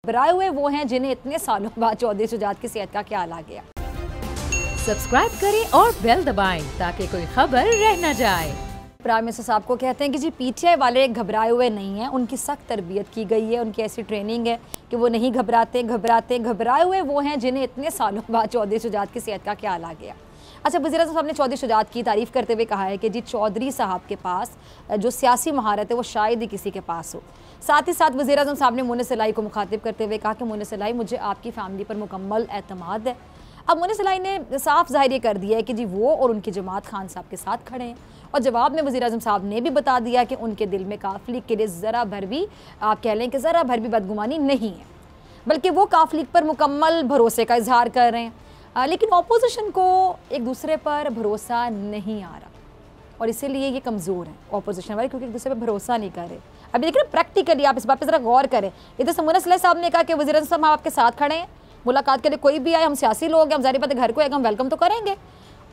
घबराए हुए वो हैं जिन्हें इतने सालों बाद चौधरी शुजात की सेहत का ख्याल आ गया। सब्सक्राइब करें और बेल दबाएं ताकि कोई खबर रह न जाए। प्राइम मिनिस्टर साहब को कहते हैं कि जी पीटीआई वाले घबराए हुए नहीं हैं, उनकी सख्त तरबियत की गई है, उनकी ऐसी ट्रेनिंग है कि वो नहीं घबराए हुए वो हैं जिन्हें इतने सालों बाद चौधरी शुजात की सेहत का ख्याल आ गया। अच्छा, वज़ीर-ए-आज़म साहब ने चौधरी शुजात की तारीफ़ करते हुए कहा है कि जी चौधरी साहब के पास जो सियासी महारत है वो शायद ही किसी के पास हो। साथ ही साथ वज़ीर-ए-आज़म साहब ने मुन्ना सलाई को मुखातिब करते हुए कहा कि मुन्ना सलाई, मुझे आपकी फ़ैमिली पर मुकम्मल एतमाद है। अब मुन्ना सलाई ने साफ ज़ाहिर ये कर दिया है कि जी वो और उनकी जमात खान साहब के साथ खड़े हैं, और जवाब में वज़ीर-ए-आज़म साहब ने भी बता दिया कि उनके दिल में काफ लीग के लिए ज़रा भर भी, आप कह लें कि ज़रा भर भी बदगुमानी नहीं है, बल्कि वो काफ लीग पर मुकम्मल भरोसे का इजहार कर रहे हैं। लेकिन ऑपोजिशन को एक दूसरे पर भरोसा नहीं आ रहा और इसीलिए ये कमज़ोर है ऑपोजिशन वाले, क्योंकि एक दूसरे पर भरोसा नहीं कर रहे। अभी देखिए प्रैक्टिकली आप इस बात पर ज़रा गौर करें। इधर से मुन्ना सलाई साहब ने कहा कि वज़ीर-ए-आज़म साहब हम आपके साथ खड़े हैं, मुलाकात के लिए कोई भी आए, हम सियासी लोग हैं, हम ज़ाहिर बात है घर को आएगा हम वेलकम तो करेंगे।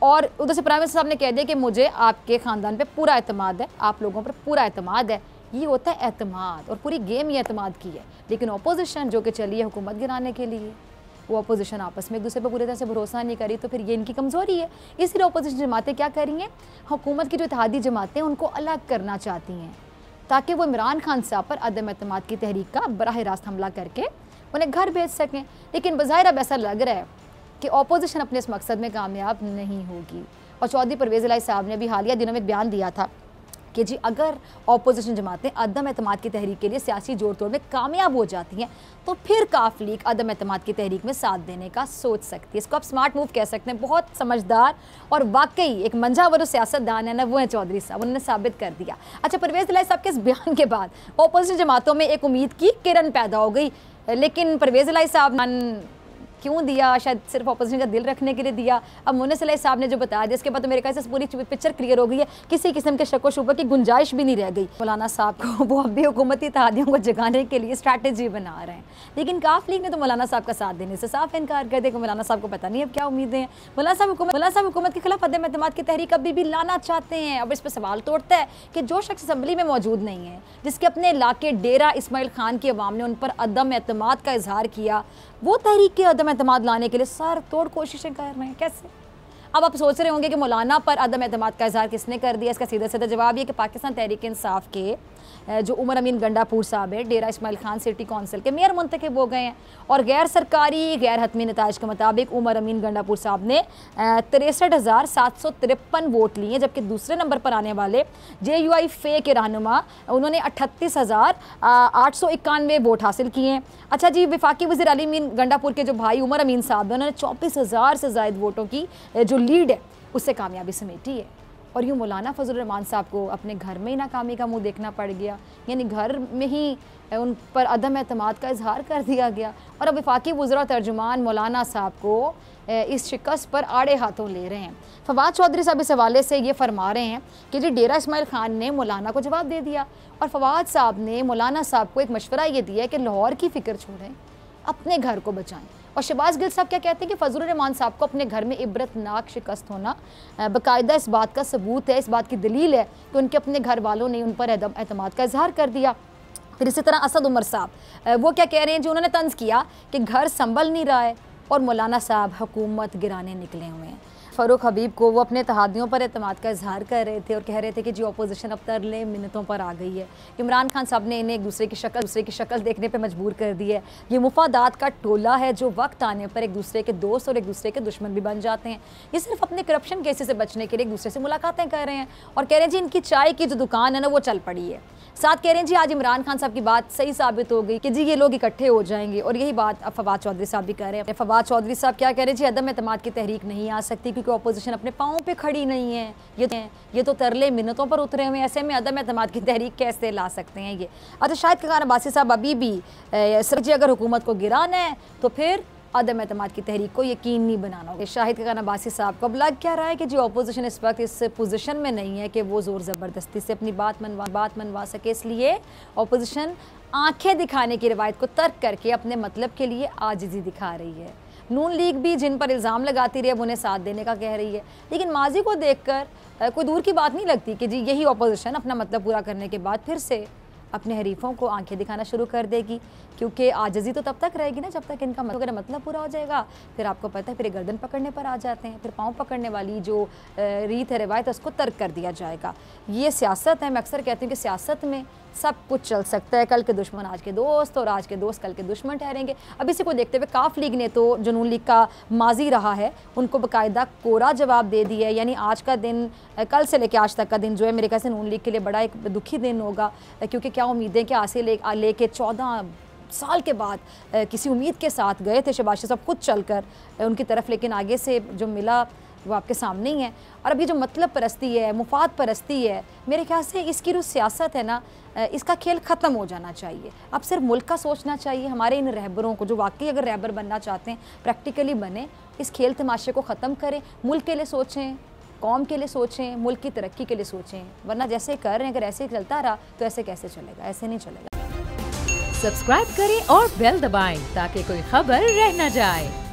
और उधर से प्राइम मिनिस्टर साहब ने कह दिया कि मुझे आपके ख़ानदान पर पूरा एतमाद है, आप लोगों पर पूरा एतमाद है। ये होता है एतमाद, और पूरी गेम ये एतमाद की है। लेकिन अपोजिशन जो कि चली है हुकूमत गिराने के लिए, वो अपोजिशन आपस में एक दूसरे पर पूरी तरह से भरोसा नहीं करी, तो फिर ये इनकी कमज़ोरी है। इसलिए अपोजिशन जमातें क्या कर रही हैं, हुकूमत की जो इत्तेहादी जमातें उनको अलग करना चाहती हैं, ताकि वो इमरान खान साहब पर अदम एतमाद की तहरीक का बराह रास्त हमला करके उन्हें घर भेज सकें। लेकिन बज़ाहिर अब ऐसा लग रहा है कि अपोजिशन अपने इस मकसद में कामयाब नहीं होगी। और चौधरी परवेज़ इलाही साहब ने भी हालिया दिनों में एक बयान दिया था कि जी अगर अपोजिशन जमातें अदम एतमाद की तहरीक के लिए सियासी जोड़ तोड़ में कामयाब हो जाती हैं, तो फिर काफ लीग अदम एतमाद की तहरीक में साथ देने का सोच सकती है। इसको आप स्मार्ट मूव कह सकते हैं। बहुत समझदार और वाकई एक मंजावर सियासतदान है ना, वो है चौधरी साहब, उन्होंने साबित कर दिया। अच्छा, परवेज़ इलाही साहब के इस बयान के बाद अपोजिशन जमातों में एक उम्मीद की किरण पैदा हो गई, लेकिन परवेज़ इलाही साहब क्यों दिया, शायद सिर्फ अपोजिशन का दिल रखने के लिए दिया। अब मुन्ना सलाई साहब ने जो बताया, जिसके बाद तो मेरे ख्याल से पूरी पिक्चर क्लियर हो गई है, किसी किस्म के शक व शुबा की गुंजाइश भी नहीं रह गई। मौलाना साहब को वो अब भी हुकूमती इत्तेहादियों को जगाने के लिए स्ट्रैटेजी बना रहे हैं, लेकिन काफ लीग ने तो मौलाना साहब का साथ देने से साफ इनकार कर दिया कि मौलाना साहब को पता नहीं अब क्या उम्मीदें हैं। मौलाना साहब हुकूमत के खिलाफ अदम एतमाद की तहरीक अभी भी लाना चाहते हैं। अब इस पर सवाल तोड़ता है कि जो शख्स असम्बली में मौजूद नहीं है, जिसके अपने इलाके डेरा इस्माइल खान की अवाम ने उन पर अदम एतमाद का इजहार किया, वो तहरीक के अदम एतमाद लाने के लिए सर तोड़ कोशिशें कर रहे हैं। कैसे? अब आप सोच रहे होंगे कि मौलाना पर अदम एतमाद का इजहार किसने कर दिया। इसका सीधा सीधा जवाब ये कि पाकिस्तान तहरीक इंसाफ के जो उमर अमीन गंडापुर साहब है, डेरा इस्माइल खान सिटी कौंसिल के मेयर मुंतखब हो गए हैं, और गैर सरकारी गैर हतमी नताइज के मुताबिक उमर अमीन गंडापुर साहब ने 63,753 वोट लिए, जबकि दूसरे नंबर पर आने वाले JUI फे के रहनुमा उन्होंने 38,891 वोट हासिल किए हैं। अच्छा जी, वफाकी वज़ीर अली अमीन गंडापुर के जो भाई उमर अमीन साहब हैं, उन्होंने 24,000 से ज़ायद वोटों की जो लीड है उससे कामयाबी समेटी है। और यूँ मौलाना फजल रहमान साहब को अपने घर में ही नाकामी का मुंह देखना पड़ गया, यानी घर में ही उन पर अदम एतमाद का इजहार कर दिया गया। और अब वफाकी वज़रा तर्जुमान मौलाना साहब को इस शिकस्त पर आड़े हाथों ले रहे हैं। फवाद चौधरी साहब इस हवाले से ये फरमा रहे हैं कि जी डेरा इस्माइल खान ने मौलाना को जवाब दे दिया, और फवाद साहब ने मौलाना साहब को एक मशवरा ये दिया कि लाहौर की फ़िक्र छोड़ें, अपने घर को बचाएं। और शहबाज गिल साहब क्या कहते हैं कि फजल रहमान साहब को अपने घर में इबरतनाक शिकस्त होना बाकायदा इस बात का सबूत है, इस बात की दलील है कि उनके अपने घर वालों ने उन पर एतमाद का इजहार कर दिया। फिर इसी तरह असद उमर साहब वो क्या कह रहे हैं, जो उन्होंने तंज किया कि घर संभल नहीं रहा है और मौलाना साहब हुकूमत गिराने निकले हुए हैं। फ़ारूक हबीब को वो अपने तहादियों पर एतमाद का इजहार कर रहे थे और कह रहे थे कि जी अपोजिशन अब तरले मिन्नतों पर आ गई है, इमरान खान साहब ने इन्हें एक दूसरे की शक्ल देखने पे मजबूर कर दी है। ये मुफादात का टोला है जो वक्त आने पर एक दूसरे के दोस्त और एक दूसरे के दुश्मन भी बन जाते हैं। ये सिर्फ अपने करप्शन केसेस से बचने के लिए एक दूसरे से मुलाकातें कर रहे हैं, और कह रहे हैं जी इनकी चाय की जो दुकान है ना वो चल पड़ी है। साथ कह रहे हैं जी आज इमरान खान साहब की बात सही साबित हो गई कि जी ये लोग इकट्ठे हो जाएंगे, और यही बात अब फवाद चौधरी साहब भी कह रहे हैं। फवाद चौधरी साहब क्या कह रहे हैं जी, अदम एतमाद की तहरीक नहीं आ सकती क्योंकि अपोजिशन अपने पाँव पे खड़ी नहीं है, ये तो तरले मिन्नतों पर उतरे हुए हैं, ऐसे में अदम एतमाद की तहरीक कैसे ला सकते हैं ये। अच्छा, शाहिद खान अब्बासी साहब अभी भी सर जी अगर हुकूमत को गिराना है तो फिर अदम एतमाद की तहरीक को यकीनी बनाना होगा। शाहिद खान अब्बासी साहब को अब लग क्या रहा है कि जो अपोजिशन इस वक्त इस पोजीशन में नहीं है कि वो ज़ोर ज़बरदस्ती से अपनी बात मनवा सके, इसलिए अपोजिशन आंखें दिखाने की रवायत को तर्क करके अपने मतलब के लिए आजिज़ी दिखा रही है। नून लीग भी जिन पर इल्ज़ाम लगाती रही है उन्हें साथ देने का कह रही है, लेकिन माजी को देखकर कोई दूर की बात नहीं लगती कि जी यही अपोजिशन अपना मतलब पूरा करने के बाद फिर से अपने हरीफों को आंखें दिखाना शुरू कर देगी, क्योंकि आजिज़ी तो तब तक रहेगी ना जब तक इनका मतलब पूरा हो जाएगा। फिर आपको पता है फिर गर्दन पकड़ने पर आ जाते हैं, फिर पाँव पकड़ने वाली जो रीत है, रिवायत है, उसको तर्क कर दिया जाएगा। ये सियासत है। मैं अक्सर कहती हूँ कि सियासत में सब कुछ चल सकता है। कल के दुश्मन आज के दोस्त और आज के दोस्त कल के दुश्मन ठहरेंगे। अब इसी को देखते हुए काफ लीग ने तो जो नून लीग का माजी रहा है उनको बाकायदा कोरा जवाब दे दिया है। यानी आज का दिन, कल से लेकर आज तक का दिन जो है मेरे ख्याल से नून लीग के लिए बड़ा एक दुखी दिन होगा, क्योंकि क्या उम्मीदें कि आज से लेके 14 साल के बाद किसी उम्मीद के साथ गए थे शहबाज शरीफ साहब खुद चलकर उनकी तरफ, लेकिन आगे से जो मिला वो आपके सामने ही है। और अभी जो मतलब परस्ती है, मुफाद परस्ती है, मेरे ख्याल से इसकी जो सियासत है ना, इसका खेल ख़त्म हो जाना चाहिए। अब सिर्फ मुल्क का सोचना चाहिए। हमारे इन रहबरों को जो वाकई अगर रहबर बनना चाहते हैं प्रैक्टिकली बने, इस खेल तमाशे को ख़त्म करें, मुल्क के लिए सोचें, कौम के लिए सोचें, मुल्क की तरक्की के लिए सोचें। वरना जैसे कर रहे हैं, अगर ऐसे चलता रहा तो ऐसे कैसे चलेगा? ऐसे नहीं चलेगा। सब्सक्राइब करें और बेल दबाएं ताकि कोई खबर रह न जाए।